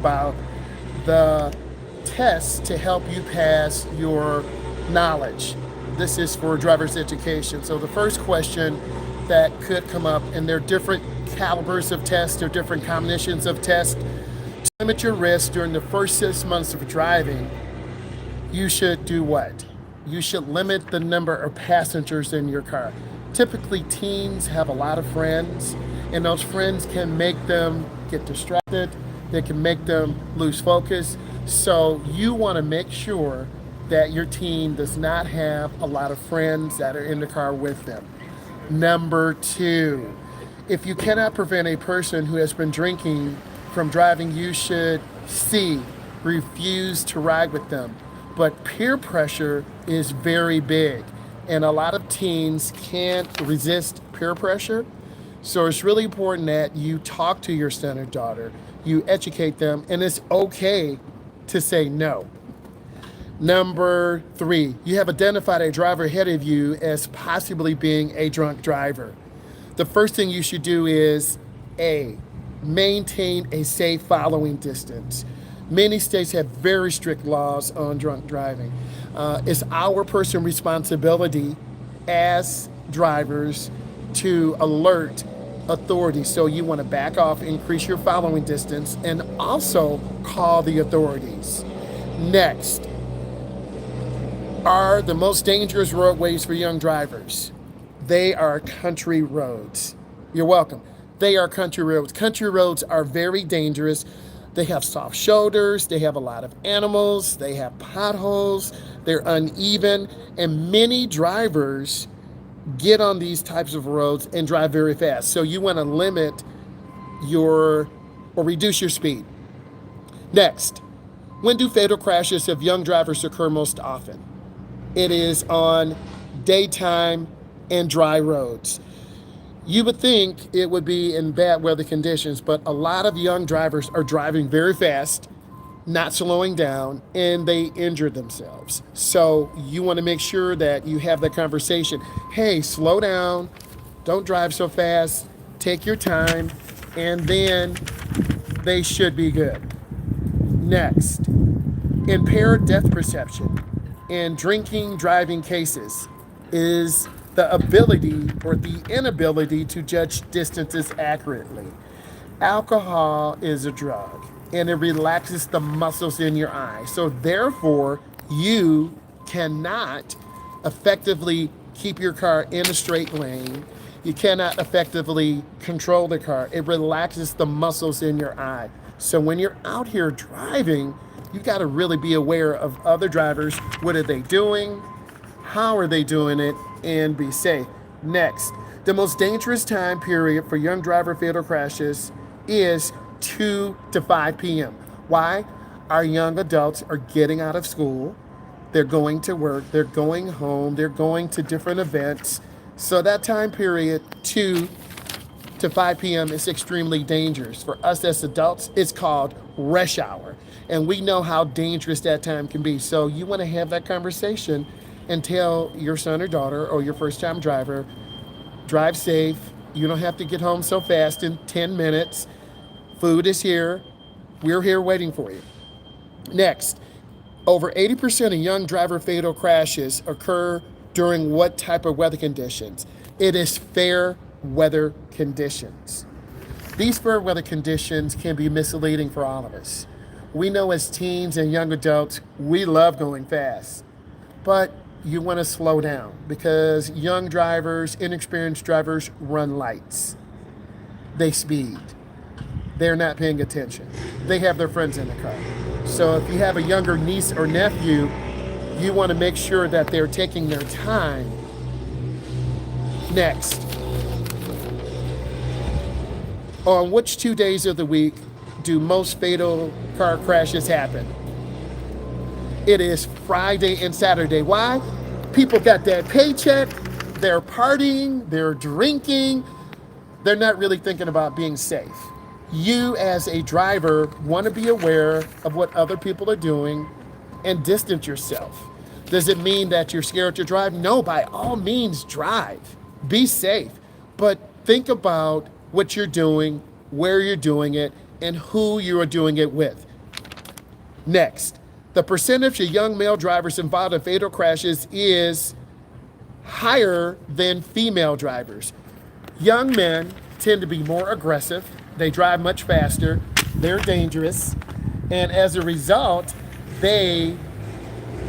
about the tests to help you pass your knowledge. This is for driver's education. So the first question that could come up, and there are different calibers of tests, there are different combinations of tests. To limit your risk during the first 6 months of driving, you should do what? You should limit the number of passengers in your car. Typically, teens have a lot of friends, and those friends can make them get distracted, they can make them lose focus. So, you want to make sure that your teen does not have a lot of friends that are in the car with them. Number two, if you cannot prevent a person who has been drinking from driving, you should C, refuse to ride with them. But peer pressure is very big, and a lot of teens can't resist peer pressure. So it's really important that you talk to your son or daughter, you educate them, and it's okay to say no. Number three, you have identified a driver ahead of you as possibly being a drunk driver. The first thing you should do is A, maintain a safe following distance. Many states have very strict laws on drunk driving. It's our personal responsibility as drivers to alert authorities. So you want to back off, increase your following distance, and also call the authorities. Next, are the most dangerous roadways for young drivers. They are country roads. You're welcome. They are country roads. Country roads are very dangerous. They have soft shoulders, they have a lot of animals, they have potholes, they're uneven, and many drivers get on these types of roads and drive very fast. So you want to limit your or reduce your speed. Next, when do fatal crashes of young drivers occur most often? It is on daytime and dry roads. You would think it would be in bad weather conditions, but a lot of young drivers are driving very fast, not slowing down, and they injure themselves. So you want to make sure that you have that conversation. Hey, slow down, don't drive so fast, take your time, and then they should be good. Next, impaired depth perception in drinking driving cases is the ability or the inability to judge distances accurately. Alcohol is a drug and it relaxes the muscles in your eye. So, therefore, you cannot effectively keep your car in a straight lane. You cannot effectively control the car. It relaxes the muscles in your eye. So, when you're out here driving, you got to really be aware of other drivers. What are they doing? How are they doing it? And be safe. Next, the most dangerous time period for young driver fatal crashes is 2 to 5 p.m. Why? Our young adults are getting out of school, they're going to work, they're going home, they're going to different events. So that time period, 2 to 5 p.m., is extremely dangerous. For us as adults, it's called rush hour. And we know how dangerous that time can be. So you want to have that conversation and tell your son or daughter or your first time driver, drive safe. You don't have to get home so fast in 10 minutes. Food is here. We're here waiting for you. Next, over 80% of young driver fatal crashes occur during what type of weather conditions? It is fair weather conditions. These fair weather conditions can be misleading for all of us. We know as teens and young adults, we love going fast, but you want to slow down because young drivers, inexperienced drivers run lights. They speed. They're not paying attention. They have their friends in the car. So if you have a younger niece or nephew, you want to make sure that they're taking their time. Next, on which 2 days of the week do most fatal car crashes happen? It is Friday and Saturday. Why? People got that paycheck, they're partying, they're drinking, they're not really thinking about being safe. You as a driver want to be aware of what other people are doing and distance yourself. Does it mean that you're scared to drive? No, by all means drive. Be safe. But think about what you're doing, where you're doing it, and who you are doing it with. Next, the percentage of young male drivers involved in fatal crashes is higher than female drivers. Young men tend to be more aggressive, they drive much faster, they're dangerous, and as a result, they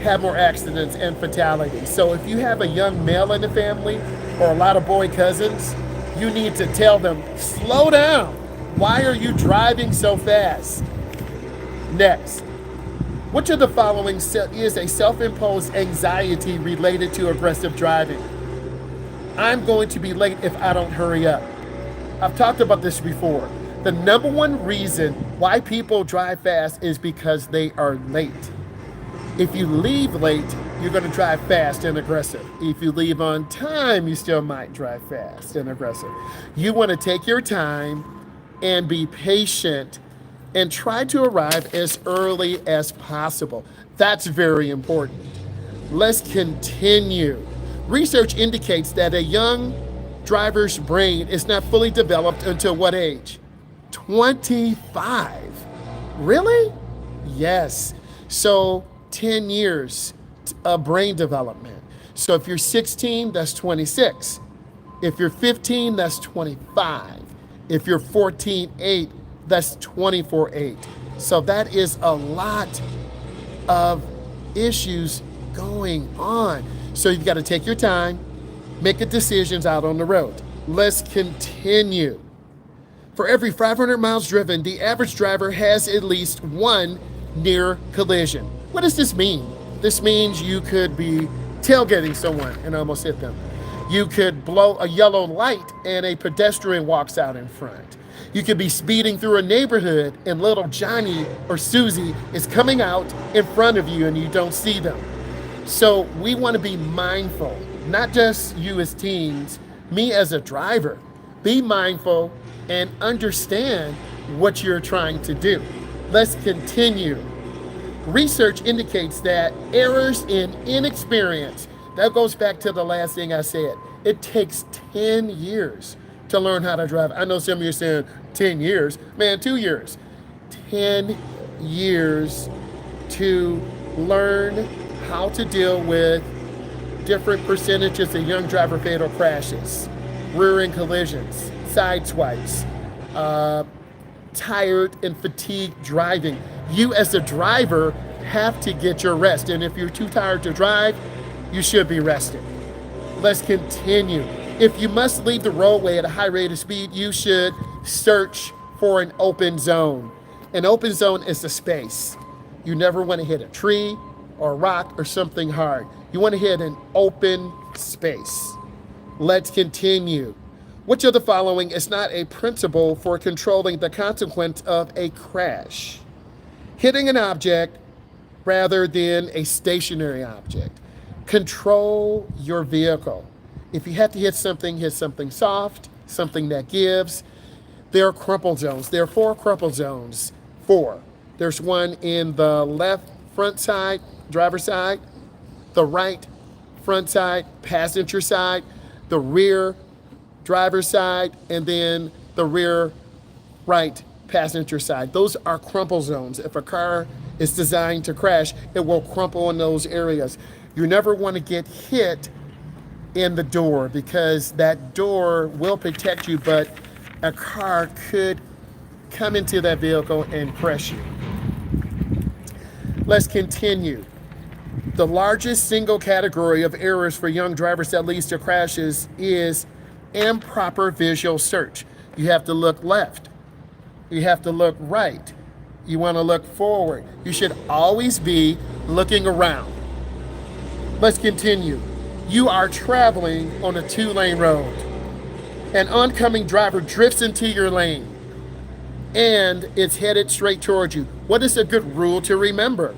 have more accidents and fatalities. So if you have a young male in the family or a lot of boy cousins, you need to tell them, slow down. Why are you driving so fast? Next, which of the following is a self-imposed anxiety related to aggressive driving? I'm going to be late if I don't hurry up. I've talked about this before. The number one reason why people drive fast is because they are late. If you leave late, you're going to drive fast and aggressive. If you leave on time, you still might drive fast and aggressive. You want to take your time and be patient and try to arrive as early as possible. That's very important. Let's continue. Research indicates that a young driver's brain is not fully developed until what age? 25. Really? Yes. So 10 years of brain development. So if you're 16, that's 26. If you're 15, that's 25. If you're 14, 8, that's 24, 8. So that is a lot of issues going on. So you've got to take your time, make the decisions out on the road. Let's continue. For every 500 miles driven, the average driver has at least one near collision. What does this mean? This means you could be tailgating someone and almost hit them. You could blow a yellow light and a pedestrian walks out in front. You could be speeding through a neighborhood and little Johnny or Susie is coming out in front of you and you don't see them. So we want to be mindful, not just you as teens, me as a driver. Be mindful and understand what you're trying to do. Let's continue. Research indicates that errors in inexperience, that goes back to the last thing I said. It takes 10 years to learn how to drive. I know some of you are saying 10 years. Man, 2 years. 10 years to learn how to deal with different percentages of young driver fatal crashes, rear-end collisions, side swipes, tired and fatigued driving. You as a driver have to get your rest. And if you're too tired to drive, you should be rested. Let's continue. If you must leave the roadway at a high rate of speed, you should search for an open zone. An open zone is a space. You never want to hit a tree or a rock or something hard. You want to hit an open space. Let's continue. Which of the following is not a principle for controlling the consequence of a crash? Hitting an object rather than a stationary object. Control your vehicle. If you have to hit something soft, something that gives. There are crumple zones. There are 4 crumple zones. 4. There's one in the left front side, driver's side, the right front side, passenger side, the rear driver's side, and then the rear right passenger side. Those are crumple zones. If a car is designed to crash, it will crumple in those areas. You never want to get hit in the door because that door will protect you, but a car could come into that vehicle and crush you. Let's continue. The largest single category of errors for young drivers that leads to crashes is improper visual search. You have to look left. You have to look right. You want to look forward. You should always be looking around. Let's continue. You are traveling on a 2-lane road. An oncoming driver drifts into your lane and it's headed straight towards you. What is a good rule to remember?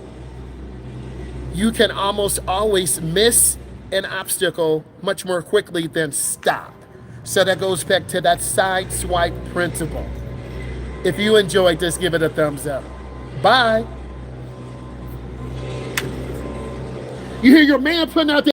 You can almost always miss an obstacle much more quickly than stop. So that goes back to that side swipe principle. If you enjoyed this, give it a thumbs up. Bye. You hear your man putting out